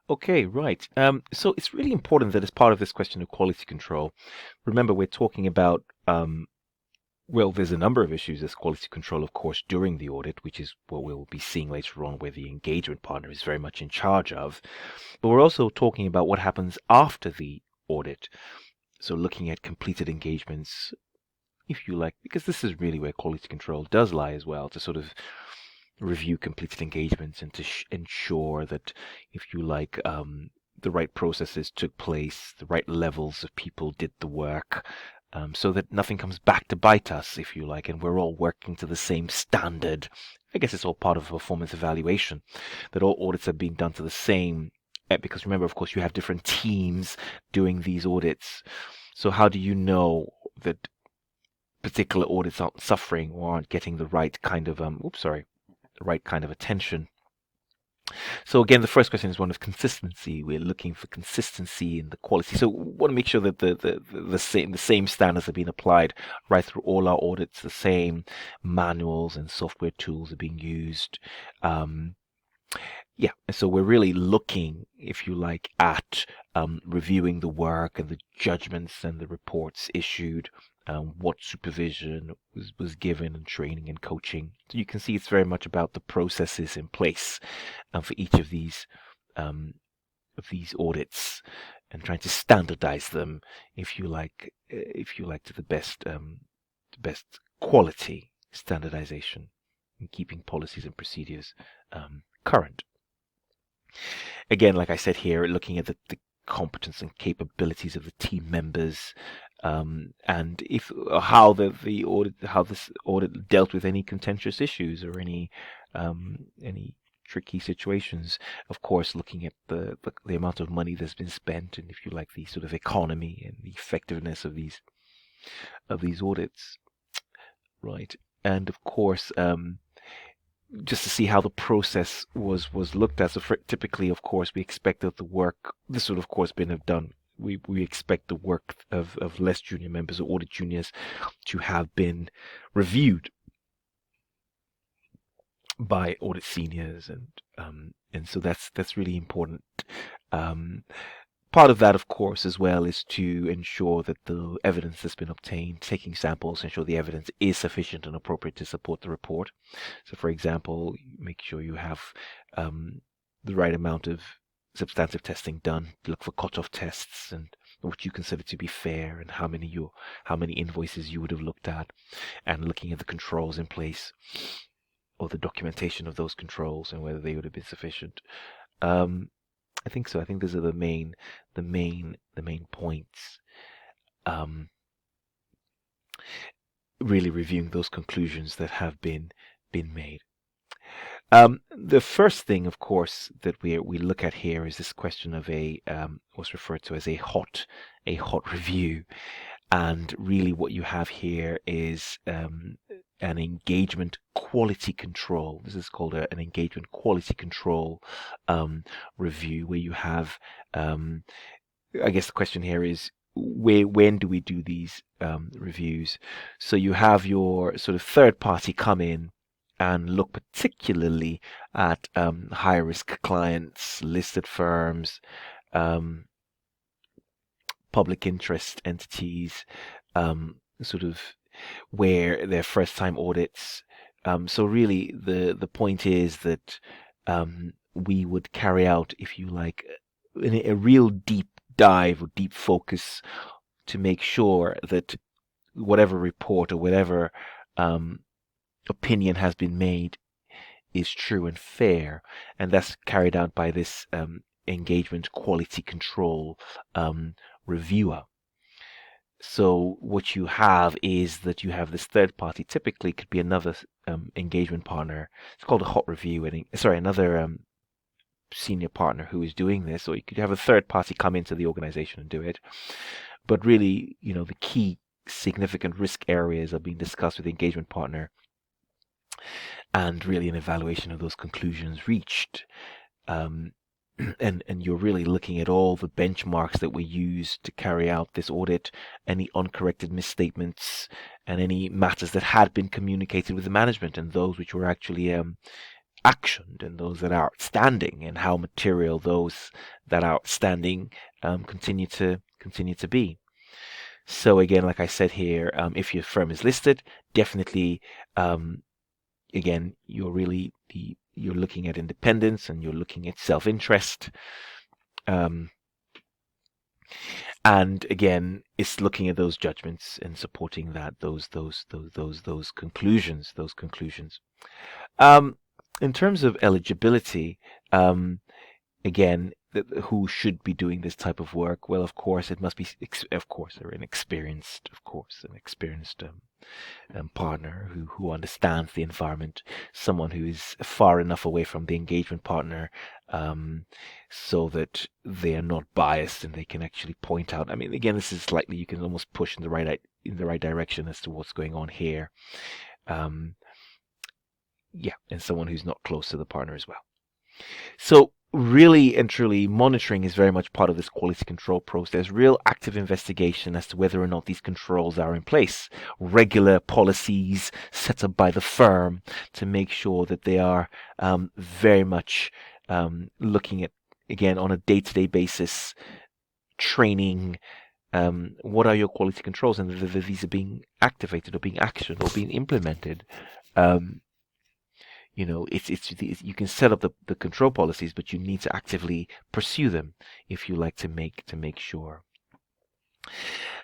Okay, right. So it's really important that as part of this question of quality control, remember we're talking about, well, there's a number of issues as quality control, of course, during the audit, which is what we'll be seeing later on, where the engagement partner is very much in charge of. But we're also talking about what happens after the audit. So looking at completed engagements, if you like, because this is really where quality control does lie as well, to sort of review completed engagements and to ensure that, if you like, the right processes took place, the right levels of people did the work, so that nothing comes back to bite us, if you like, and we're all working to the same standard. I guess it's all part of a performance evaluation, that all audits are being done to the same. Because remember, of course, you have different teams doing these audits. So how do you know that particular audits aren't suffering or aren't getting the right kind of the right kind of attention? So again, the first question is one of consistency. We're looking for consistency in the quality. So we want to make sure that the same standards are being applied right through all our audits. The same manuals and software tools are being used. Um, yeah, and so we're really looking, if you like, at reviewing the work and the judgments and the reports issued, what supervision was given, and training and coaching. So you can see it's very much about the processes in place for each of these audits, and trying to standardize them, if you like, to the best quality standardization, and keeping policies and procedures current. Again, like I said here, looking at the competence and capabilities of the team members, and if how the audit how this audit dealt with any contentious issues or any tricky situations. Of course, looking at the amount of money that's been spent, and, if you like, the sort of economy and the effectiveness of these audits, right? And of course, just to see how the process was looked at. So typically, of course, we expect that the work, this would of course been have done. We expect the work of less junior members or audit juniors to have been reviewed by audit seniors, and so that's really important. Um, Part of that, of course, as well, is to ensure that the evidence that's been obtained, taking samples, ensure the evidence is sufficient and appropriate to support the report. So, for example, make sure you have the right amount of substantive testing done. Look for cutoff tests and what you consider to be fair, and how many invoices you would have looked at, and looking at the controls in place, or the documentation of those controls, and whether they would have been sufficient. I think so. I think those are the main points. Um, really reviewing those conclusions that have been made. The first thing, of course, that we look at here is this question of what's referred to as a hot review. And really what you have here is an engagement quality control. This is called an engagement quality control review, where you have, I guess the question here is, when do we do these reviews? So you have your sort of third party come in and look particularly at high risk clients, listed firms, um, public interest entities, sort of where their first time audits. So really, the point is that we would carry out, if you like, a real deep dive or deep focus to make sure that whatever report or whatever opinion has been made is true and fair, and that's carried out by this engagement quality control reviewer. So what you have is that you have this third party, typically could be another engagement partner. It's called a hot review, and sorry, another senior partner who is doing this, or you could have a third party come into the organization and do it. But really, the key significant risk areas are being discussed with the engagement partner, and really an evaluation of those conclusions reached. And you're really looking at all the benchmarks that were used to carry out this audit, any uncorrected misstatements, and any matters that had been communicated with the management, and those which were actually actioned and those that are outstanding, and how material those that are outstanding continue to be. So again, like I said here, if your firm is listed, definitely, again, you're looking at independence and you're looking at self-interest. And again, it's looking at those judgments and supporting that those conclusions. In terms of eligibility, again, who should be doing this type of work? Well, of course, it must be, of course, they're an experienced partner who understands the environment, someone who is far enough away from the engagement partner, so that they are not biased and they can actually point out. I mean, again, this is slightly, you can almost push in the right direction as to what's going on here. And someone who's not close to the partner as well. So really and truly, monitoring is very much part of this quality control process. Real active investigation as to whether or not these controls are in place. Regular policies set up by the firm to make sure that they are very much looking at, again, on a day-to-day basis, training. What are your quality controls, and whether these are being activated or being actioned or being implemented. You can set up the control policies, but you need to actively pursue them if you like to make sure.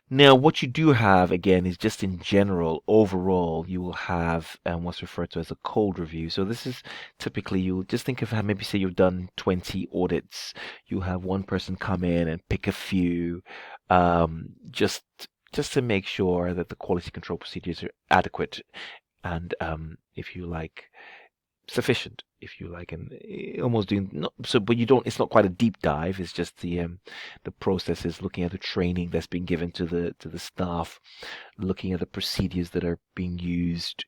Now, what you do have, again, is just in general, overall, you will have what's referred to as a cold review. So this is typically, you'll just think of how, maybe say you've done 20 audits. You have one person come in and pick a few, just to make sure that the quality control procedures are adequate and, if you like, sufficient, if you like, and almost doing not so, but you don't. It's not quite a deep dive. It's just the process is looking at the training that's being given to the staff, looking at the procedures that are being used,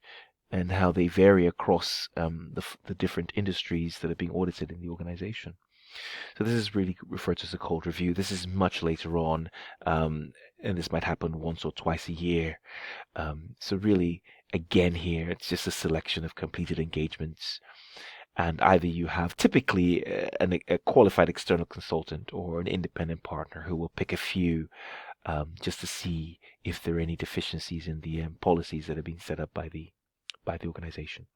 and how they vary across the different industries that are being audited in the organization. So this is really referred to as a cold review. This is much later on, and this might happen once or twice a year. So really, again, here, it's just a selection of completed engagements. And either you have typically a qualified external consultant or an independent partner who will pick a few just to see if there are any deficiencies in the policies that are being set up by the organization.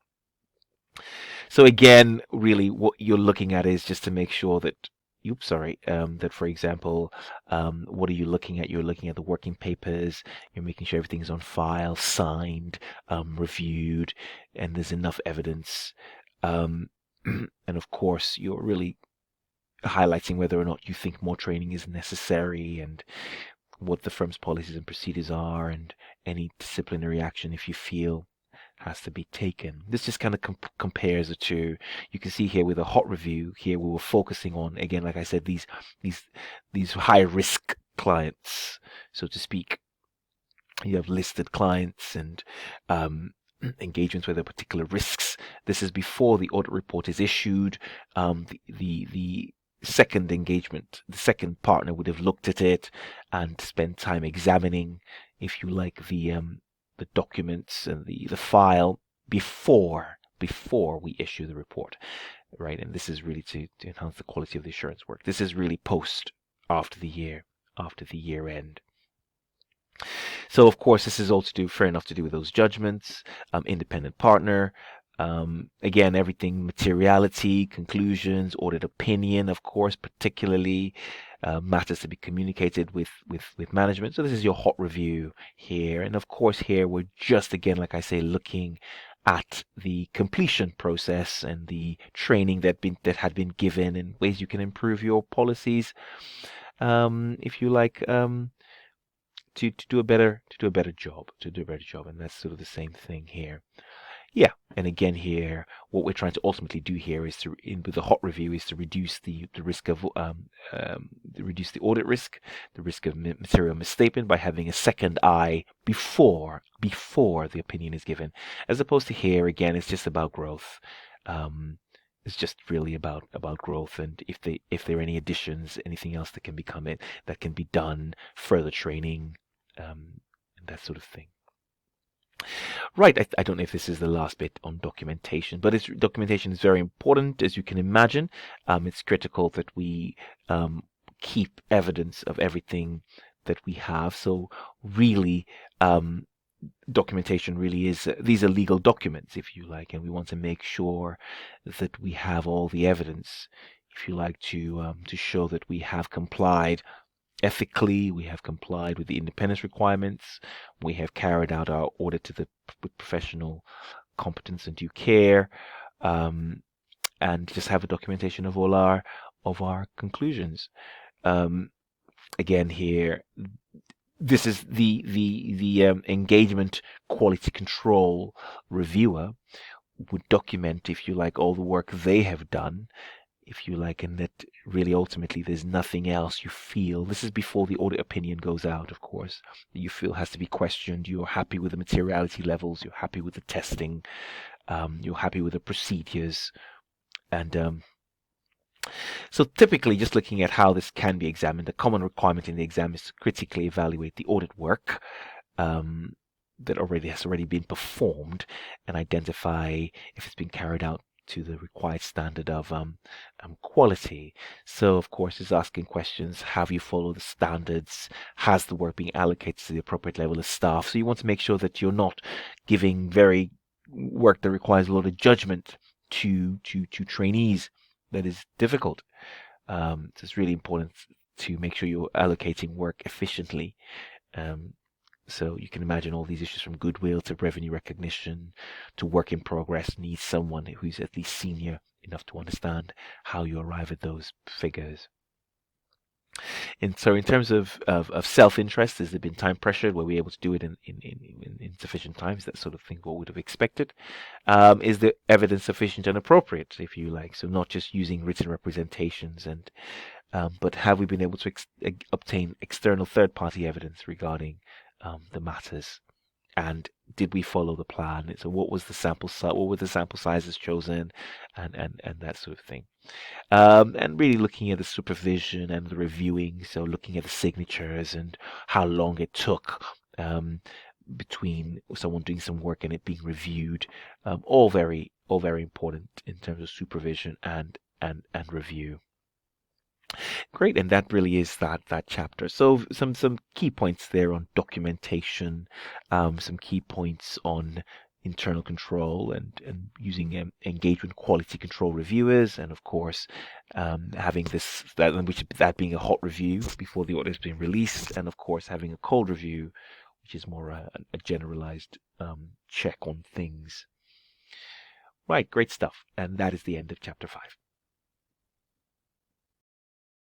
So again, really what you're looking at is just to make sure that, that, for example, what are you looking at? You're looking at the working papers, you're making sure everything's on file, signed, reviewed, and there's enough evidence. And of course, you're really highlighting whether or not you think more training is necessary, and what the firm's policies and procedures are, and any disciplinary action, if you feel, has to be taken. This just kind of compares the two. You can see here with a hot review, here we were focusing on, again, like I said, these high risk clients, so to speak. You have listed clients and engagements where there are particular risks. This is before the audit report is issued. The second engagement, the second partner would have looked at it and spent time examining, if you like, the documents and the file before we issue the report, right? And this is really to enhance the quality of the assurance work. This is really after the year end. So of course, this is also fair enough to do with those judgments, independent partner. Again, everything materiality, conclusions, audit opinion, of course, particularly matters to be communicated with management. So this is your hot review here. And of course, here we're just, again, like I say, looking at the completion process and the training that had been given, and ways you can improve your policies, if you like, to do a better job. And that's sort of the same thing here. Yeah, and again here, what we're trying to ultimately do here is with the hot review, is to reduce the risk of reduce the audit risk, the risk of material misstatement, by having a second eye before the opinion is given, as opposed to here, again, it's just about growth. It's just really about growth, and if there are any additions, anything else that can be done, further training, and that sort of thing. Right. I don't know if this is the last bit on documentation, but documentation is very important, as you can imagine. It's critical that we keep evidence of everything that we have. So really, um, documentation really is, these are legal documents, if you like, and we want to make sure that we have all the evidence, if you like, to show that we have complied ethically, we have complied with the independence requirements, we have carried out our audit with professional competence and due care, um, and just have a documentation of all our conclusions. Um, Again, here, this is the engagement quality control reviewer would document, if you like, all the work they have done, if you like, and that really ultimately there's nothing else you feel. This is before the audit opinion goes out, of course, that you feel has to be questioned. You're happy with the materiality levels, you're happy with the testing, you're happy with the procedures. And so typically, just looking at how this can be examined, a common requirement in the exam is to critically evaluate the audit work that has already been performed and identify if it's been carried out to the required standard of quality. So, of course, it's asking questions: have you followed the standards? Has the work been allocated to the appropriate level of staff? So you want to make sure that you're not giving very work that requires a lot of judgment to trainees. That is difficult. So it's really important to make sure you're allocating work efficiently. Um, so you can imagine all these issues, from goodwill to revenue recognition to work in progress, needs someone who's at least senior enough to understand how you arrive at those figures. And so in terms of self-interest, has there been time pressure? Were we able to do it in sufficient times? That sort of thing, what would have expected. Is the evidence sufficient and appropriate, if you like? So not just using written representations, but have we been able to obtain external third-party evidence regarding the matters? And did we follow the plan? So what was the sample size? What were the sample sizes chosen, and that sort of thing? And really looking at the supervision and the reviewing. So looking at the signatures and how long it took between someone doing some work and it being reviewed. All very important in terms of supervision and review. Great, and that really is that chapter. So some key points there on documentation, some key points on internal control and using engagement quality control reviewers, and of course having that being a hot review before the audit has been released, and of course having a cold review, which is more a generalized check on things. Right, great stuff, and that is the end of chapter 5.